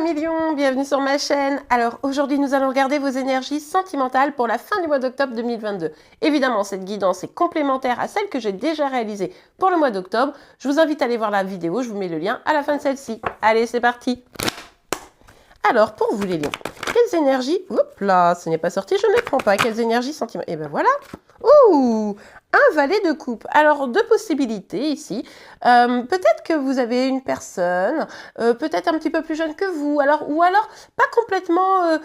Amis Lions, bienvenue sur ma chaîne. Alors aujourd'hui nous allons regarder vos énergies sentimentales pour la fin du mois d'octobre 2022. Évidemment cette guidance est complémentaire à celle que j'ai déjà réalisée pour le mois d'octobre. Je vous invite à aller voir la vidéo, je vous mets le lien à la fin de celle-ci. Allez c'est parti. Alors pour vous les Lions, quelles énergies, hop là, ce n'est pas sorti, je ne les prends pas, quelles énergies sentimentales, et ben voilà. Ouh, un valet de coupe. Alors, deux possibilités ici. Peut-être que vous avez une personne, peut-être un petit peu plus jeune que vous, ou alors pas complètement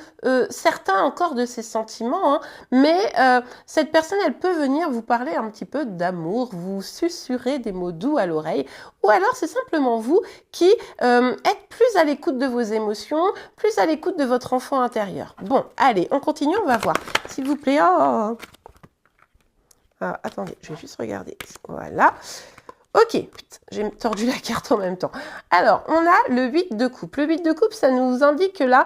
certain encore de ses sentiments, hein, mais cette personne, elle peut venir vous parler un petit peu d'amour, vous susurrer des mots doux à l'oreille, ou alors c'est simplement vous qui êtes plus à l'écoute de vos émotions, plus à l'écoute de votre enfant intérieur. Bon, allez, on continue, on va voir. S'il vous plaît, oh. Ah, attendez, je vais juste regarder. Voilà. Ok, j'ai tordu la carte en même temps. Alors, on a le 8 de coupe. Le 8 de coupe, ça nous indique que là,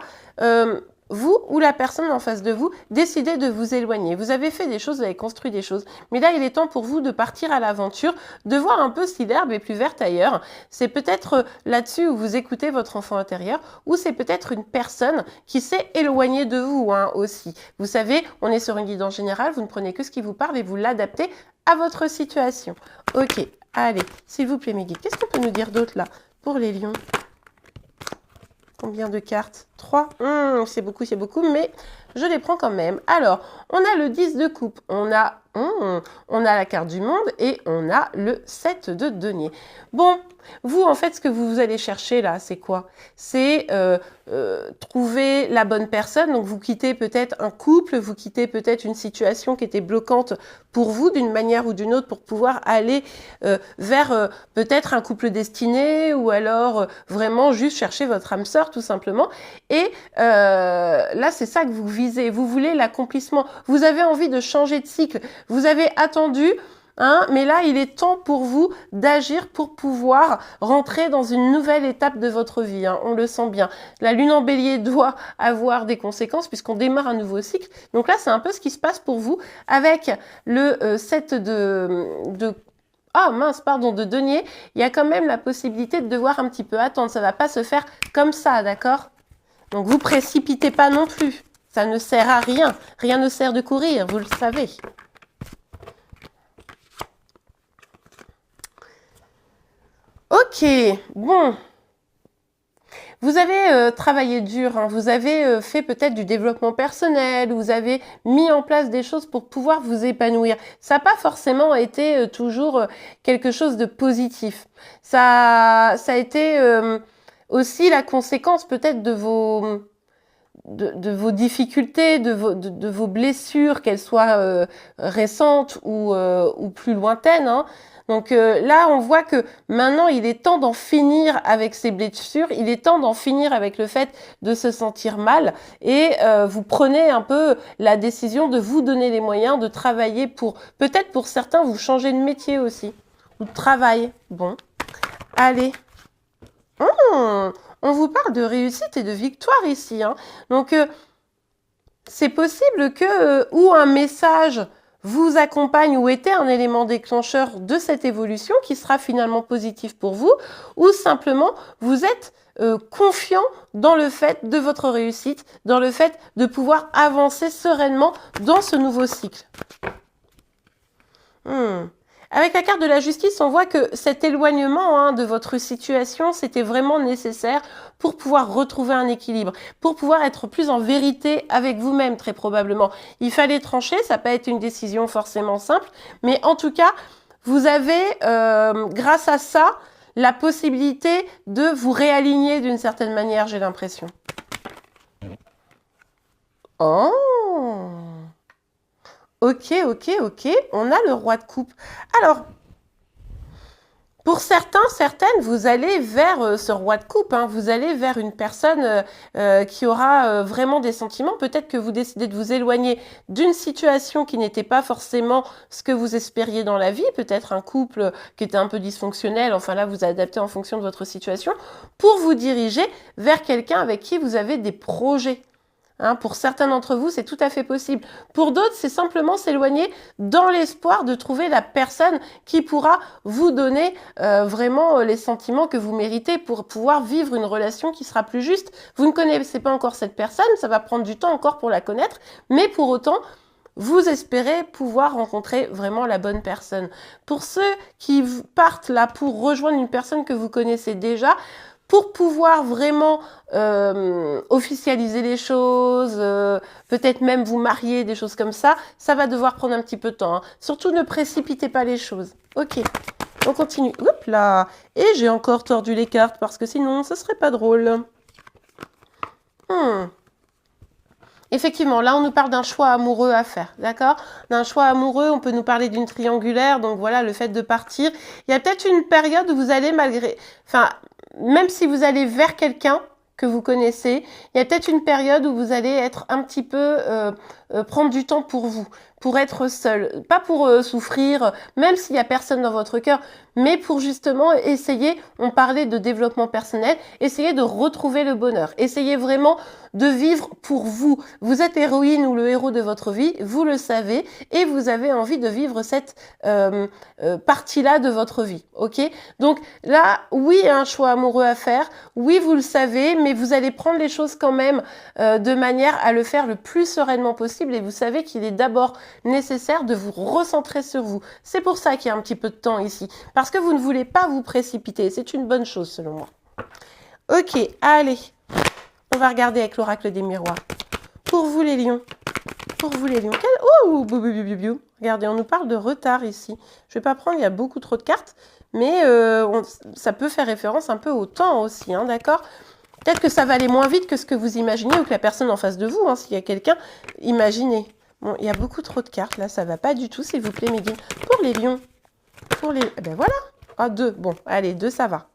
vous ou la personne en face de vous décidez de vous éloigner. Vous avez fait des choses, vous avez construit des choses. Mais là, il est temps pour vous de partir à l'aventure, de voir un peu si l'herbe est plus verte ailleurs. C'est peut-être là-dessus où vous écoutez votre enfant intérieur, ou c'est peut-être une personne qui s'est éloignée de vous hein, aussi. Vous savez, on est sur une guidance générale, vous ne prenez que ce qui vous parle et vous l'adaptez à votre situation. Ok, allez, s'il vous plaît mes guides, qu'est-ce qu'on peut nous dire d'autre là pour les lions? Combien de cartes? 3. C'est beaucoup, mais je les prends quand même. Alors, on a le 10 de coupe, on a la carte du monde et on a le 7 de denier. Bon, vous, en fait, ce que vous allez chercher là, c'est quoi? C'est trouver la bonne personne. Donc, vous quittez peut-être un couple, vous quittez peut-être une situation qui était bloquante pour vous d'une manière ou d'une autre pour pouvoir aller vers peut-être un couple destiné ou alors vraiment juste chercher votre âme sœur tout simplement. Et là, c'est ça que vous visez. Vous voulez l'accomplissement. Vous avez envie de changer de cycle. Vous avez attendu, hein, mais là, il est temps pour vous d'agir pour pouvoir rentrer dans une nouvelle étape de votre vie. Hein. On le sent bien. La lune en bélier doit avoir des conséquences puisqu'on démarre un nouveau cycle. Donc là, c'est un peu ce qui se passe pour vous avec le 7 de denier. Il y a quand même la possibilité de devoir un petit peu attendre. Ça ne va pas se faire comme ça, d'accord? Donc, vous précipitez pas non plus. Ça ne sert à rien. Rien ne sert de courir, vous le savez. Ok, bon. Vous avez travaillé dur, hein. Vous avez fait peut-être du développement personnel, vous avez mis en place des choses pour pouvoir vous épanouir. Ça n'a pas forcément été toujours quelque chose de positif. Ça a été aussi la conséquence peut-être de vos difficultés, de vos blessures, qu'elles soient récentes ou plus lointaines. Hein. Donc là, on voit que maintenant, il est temps d'en finir avec ces blessures, il est temps d'en finir avec le fait de se sentir mal et vous prenez un peu la décision de vous donner les moyens de travailler pour, peut-être pour certains, vous changer de métier aussi, ou de travail. Bon, allez. On vous parle de réussite et de victoire ici. Hein. Donc, c'est possible que ou un message vous accompagne ou était un élément déclencheur de cette évolution qui sera finalement positif pour vous, ou simplement vous êtes confiant dans le fait de votre réussite, dans le fait de pouvoir avancer sereinement dans ce nouveau cycle. Avec la carte de la justice, on voit que cet éloignement hein, de votre situation, c'était vraiment nécessaire pour pouvoir retrouver un équilibre, pour pouvoir être plus en vérité avec vous-même, très probablement. Il fallait trancher, ça n'a pas été une décision forcément simple, mais en tout cas, vous avez, grâce à ça, la possibilité de vous réaligner d'une certaine manière, j'ai l'impression. Oh! Ok, on a le roi de coupe. Alors, pour certains, certaines, vous allez vers ce roi de coupe, hein, vous allez vers une personne qui aura vraiment des sentiments. Peut-être que vous décidez de vous éloigner d'une situation qui n'était pas forcément ce que vous espériez dans la vie, peut-être un couple qui était un peu dysfonctionnel, enfin là, vous adaptez en fonction de votre situation, pour vous diriger vers quelqu'un avec qui vous avez des projets. Hein, pour certains d'entre vous, c'est tout à fait possible. Pour d'autres, c'est simplement s'éloigner dans l'espoir de trouver la personne qui pourra vous donner vraiment les sentiments que vous méritez pour pouvoir vivre une relation qui sera plus juste. Vous ne connaissez pas encore cette personne, ça va prendre du temps encore pour la connaître, mais pour autant, vous espérez pouvoir rencontrer vraiment la bonne personne. Pour ceux qui partent là pour rejoindre une personne que vous connaissez déjà, pour pouvoir vraiment officialiser les choses, peut-être même vous marier, des choses comme ça, ça va devoir prendre un petit peu de temps. Hein. Surtout, ne précipitez pas les choses. Ok, on continue. Oups là. Et j'ai encore tordu les cartes parce que sinon, ce serait pas drôle. Effectivement, là, on nous parle d'un choix amoureux à faire, d'accord? D'un choix amoureux, on peut nous parler d'une triangulaire, donc voilà, le fait de partir. Il y a peut-être une période où vous allez enfin, même si vous allez vers quelqu'un que vous connaissez, il y a peut-être une période où vous allez être un petit peu prendre du temps pour vous, pour être seul, pas pour souffrir, même s'il y a personne dans votre cœur, mais pour justement essayer, on parlait de développement personnel, essayer de retrouver le bonheur, essayez vraiment de vivre pour vous. Vous êtes héroïne ou le héros de votre vie, vous le savez, et vous avez envie de vivre cette partie-là de votre vie, ok? Donc là, oui, il y a un choix amoureux à faire, oui, vous le savez, mais vous allez prendre les choses quand même de manière à le faire le plus sereinement possible, et vous savez qu'il est d'abord nécessaire de vous recentrer sur vous. C'est pour ça qu'il y a un petit peu de temps ici, parce que vous ne voulez pas vous précipiter. C'est une bonne chose selon moi. Ok, allez, on va regarder avec l'oracle des miroirs. Pour vous les lions, pour vous les lions. Oh, regardez, on nous parle de retard ici. Je ne vais pas prendre, il y a beaucoup trop de cartes, mais ça peut faire référence un peu au temps aussi, hein, d'accord? Peut-être que ça va aller moins vite que ce que vous imaginez ou que la personne en face de vous, hein, s'il y a quelqu'un, imaginez. Bon, il y a beaucoup trop de cartes, là, ça va pas du tout, s'il vous plaît, Médine. Pour les lions, pour les... Ben voilà. Ah, 2, bon, allez, 2, ça va.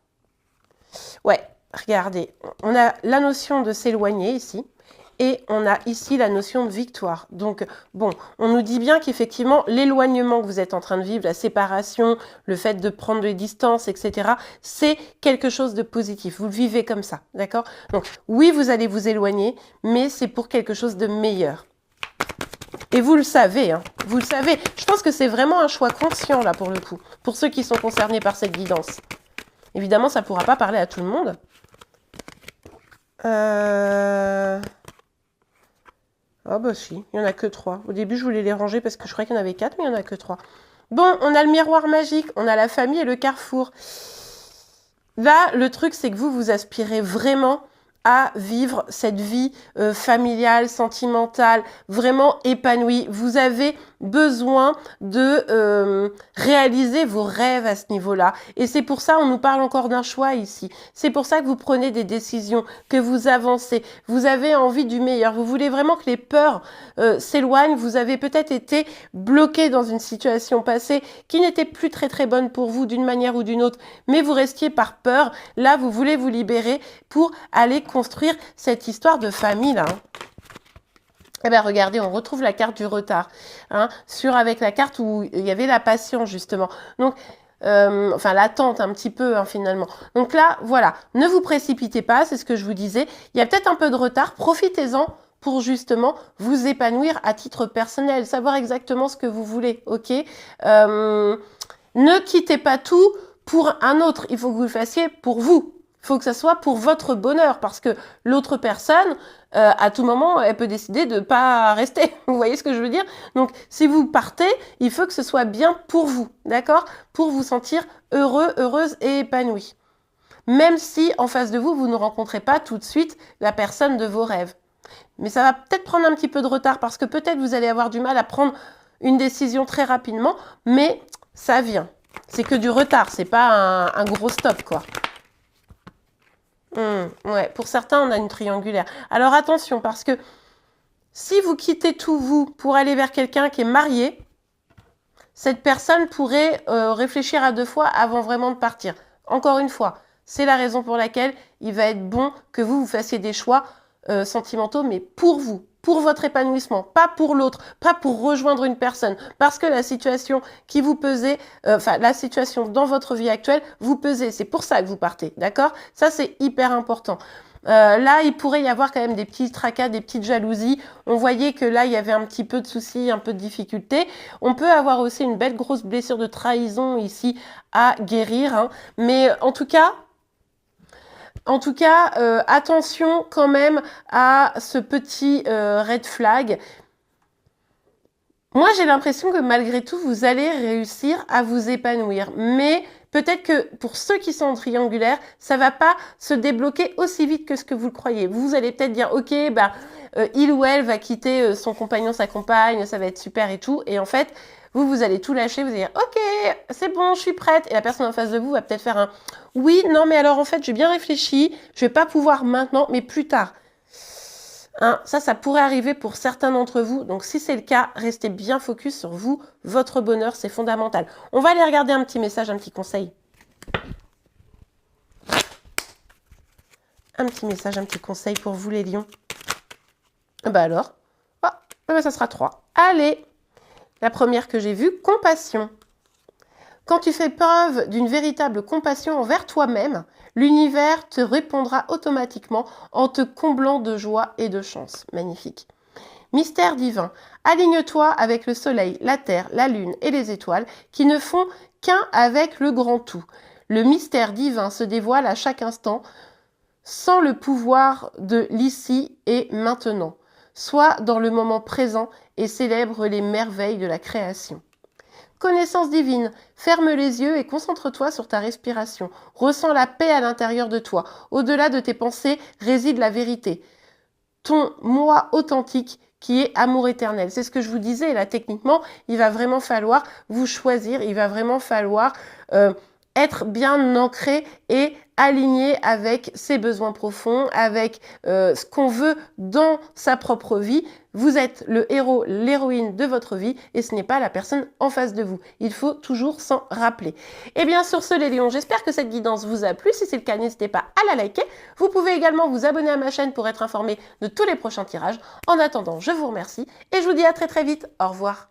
Ouais, regardez, on a la notion de s'éloigner ici. Et on a ici la notion de victoire. Donc, bon, on nous dit bien qu'effectivement, l'éloignement que vous êtes en train de vivre, la séparation, le fait de prendre des distances, etc., c'est quelque chose de positif. Vous le vivez comme ça, d'accord? Donc, oui, vous allez vous éloigner, mais c'est pour quelque chose de meilleur. Et vous le savez, hein, vous le savez. Je pense que c'est vraiment un choix conscient, là, pour le coup, pour ceux qui sont concernés par cette guidance. Évidemment, ça ne pourra pas parler à tout le monde. Ah bah si, il n'y en a que 3. Au début, je voulais les ranger parce que je croyais qu'il y en avait 4, mais il n'y en a que 3. Bon, on a le miroir magique, on a la famille et le carrefour. Là, le truc, c'est que vous aspirez vraiment à vivre cette vie familiale, sentimentale, vraiment épanouie. Vous avez besoin de réaliser vos rêves à ce niveau-là. Et c'est pour ça, on nous parle encore d'un choix ici. C'est pour ça que vous prenez des décisions, que vous avancez. Vous avez envie du meilleur. Vous voulez vraiment que les peurs s'éloignent. Vous avez peut-être été bloqué dans une situation passée qui n'était plus très très bonne pour vous d'une manière ou d'une autre, mais vous restiez par peur. Là, vous voulez vous libérer pour aller construire cette histoire de famille là. Eh bien, regardez, on retrouve la carte du retard, hein, avec la carte où il y avait la patience, justement. Donc, enfin, l'attente un petit peu, hein, finalement. Donc là, voilà, ne vous précipitez pas, c'est ce que je vous disais. Il y a peut-être un peu de retard, profitez-en pour justement vous épanouir à titre personnel, savoir exactement ce que vous voulez, ok? Ne quittez pas tout pour un autre, il faut que vous le fassiez pour vous. Il faut que ça soit pour votre bonheur, parce que l'autre personne, à tout moment, elle peut décider de ne pas rester. Vous voyez ce que je veux dire? Donc, si vous partez, il faut que ce soit bien pour vous, d'accord? Pour vous sentir heureux, heureuse et épanouie. Même si, en face de vous, vous ne rencontrez pas tout de suite la personne de vos rêves. Mais ça va peut-être prendre un petit peu de retard, parce que peut-être vous allez avoir du mal à prendre une décision très rapidement, mais ça vient. C'est que du retard, c'est pas un gros stop, quoi. Ouais, pour certains, on a une triangulaire. Alors attention, parce que si vous quittez tout vous pour aller vers quelqu'un qui est marié, cette personne pourrait réfléchir à 2 fois avant vraiment de partir. Encore une fois, c'est la raison pour laquelle il va être bon que vous fassiez des choix sentimentaux, mais pour vous, pour votre épanouissement, pas pour l'autre, pas pour rejoindre une personne, parce que la situation qui vous pesait, la situation dans votre vie actuelle vous pesait, c'est pour ça que vous partez, d'accord? Ça, c'est hyper important. Là, il pourrait y avoir quand même des petits tracas, des petites jalousies. On voyait que là, il y avait un petit peu de soucis, un peu de difficultés. On peut avoir aussi une belle grosse blessure de trahison ici à guérir. Hein. Mais en tout cas, attention quand même à ce petit red flag. Moi, j'ai l'impression que malgré tout, vous allez réussir à vous épanouir. Mais peut-être que pour ceux qui sont en triangulaire, ça va pas se débloquer aussi vite que ce que vous le croyez. Vous allez peut-être dire, ok, il ou elle va quitter son compagnon, sa compagne, ça va être super et tout. Et en fait, vous allez tout lâcher, vous allez dire, ok, c'est bon, je suis prête. Et la personne en face de vous va peut-être faire un, oui, non, mais alors en fait, j'ai bien réfléchi, je vais pas pouvoir maintenant, mais plus tard. Hein, ça pourrait arriver pour certains d'entre vous. Donc, si c'est le cas, restez bien focus sur vous. Votre bonheur, c'est fondamental. On va aller regarder un petit message, un petit conseil. Un petit message, un petit conseil pour vous, les lions. Bah alors, ça sera 3. Allez, la première que j'ai vue, compassion. Quand tu fais preuve d'une véritable compassion envers toi-même, l'univers te répondra automatiquement en te comblant de joie et de chance. Magnifique. Mystère divin, aligne-toi avec le soleil, la terre, la lune et les étoiles qui ne font qu'un avec le grand tout. Le mystère divin se dévoile à chaque instant sans le pouvoir de l'ici et maintenant. Sois dans le moment présent et célèbre les merveilles de la création. Connaissance divine, ferme les yeux et concentre-toi sur ta respiration. Ressens la paix à l'intérieur de toi. Au-delà de tes pensées réside la vérité. Ton moi authentique qui est amour éternel. C'est ce que je vous disais, là, techniquement, il va vraiment falloir vous choisir, il va vraiment falloir être bien ancré et aligné avec ses besoins profonds, avec ce qu'on veut dans sa propre vie. Vous êtes le héros, l'héroïne de votre vie et ce n'est pas la personne en face de vous. Il faut toujours s'en rappeler. Et bien sur ce les lions, j'espère que cette guidance vous a plu. Si c'est le cas, n'hésitez pas à la liker. Vous pouvez également vous abonner à ma chaîne pour être informé de tous les prochains tirages. En attendant, je vous remercie et je vous dis à très très vite. Au revoir.